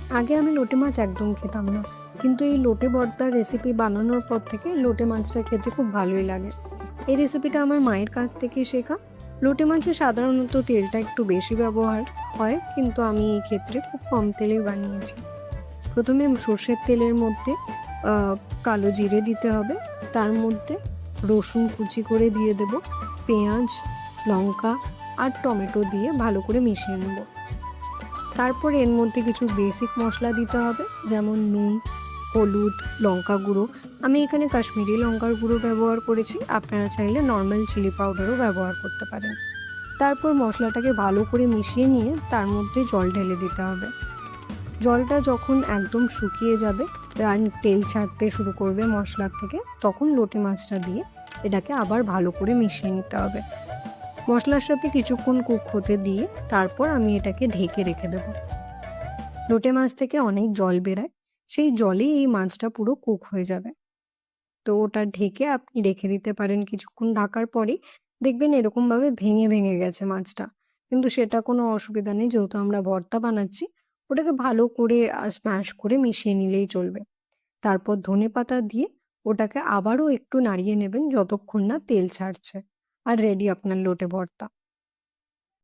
আগে আমি লোটে মাছ একদম খেতাম না। কিন্তু এই লোটে ভর্তার রেসিপি বানানোর পর থেকে লোটে মাছটা খেতে খুব ভালোই লাগে। এই রেসিপিটা আমার মায়ের কাছ থেকেই শেখা। লোটে মাছে সাধারণত তেলটা একটু বেশি ব্যবহার হয়, কিন্তু আমি এই ক্ষেত্রে খুব কম তেলেই বানিয়েছি। প্রথমে সর্ষের তেলের মধ্যে আ কালো জিরে দিতে হবে। তার মধ্যে রসুন কুচি করে দিয়ে দেব, পেঁয়াজ, লঙ্কা আর টমেটো দিয়ে ভালো করে মিশিয়ে নেব। তারপর এর মধ্যে কিছু বেসিক মশলা দিতে হবে, যেমন নুন, হলুদ, লঙ্কা গুঁড়ো। আমি এখানে কাশ্মীরি লঙ্কার গুঁড়ো ব্যবহার করেছি, আপনারা চাইলে নর্মাল চিলি পাউডারও ব্যবহার করতে পারেন। তারপর মশলাটাকে ভালো করে মিশিয়ে নিয়ে তার মধ্যে জল ঢেলে দিতে হবে। জলটা যখন একদম শুকিয়ে যাবে আর তেল ছাড়তে শুরু করবে মশলার থেকে, তখন লোটে মাছটা দিয়ে এটাকে আবার ভালো করে মিশিয়ে নিতে হবে। মশলার সাথে কিছুক্ষণ কুক হতে দিয়ে তারপর আমি এটাকে ঢেকে রেখে দেবো। লোটে মাছ থেকে অনেক জল বেরায়, সেই জলেই এই মাছটা পুরো কুক হয়ে যাবে। তো ওটা ঢেকে আপনি রেখে দিতে পারেন। কিছুক্ষণ ঢাকার পরেই দেখবেন এরকমভাবে ভেঙে ভেঙে গেছে মাছটা। কিন্তু সেটা কোনো অসুবিধা নেই, যেহেতু আমরা ভর্তা বানাচ্ছি। ওটাকে ভালো করে স্ম্যাশ করে মিশিয়ে নিলেই চলবে। তারপর ধনেপাতা দিয়ে ওটাকে আবারও একটু নাড়িয়ে নেবেন যতক্ষণ না তেল ছাড়ছে। আর রেডি আপনার লোটে ভর্তা।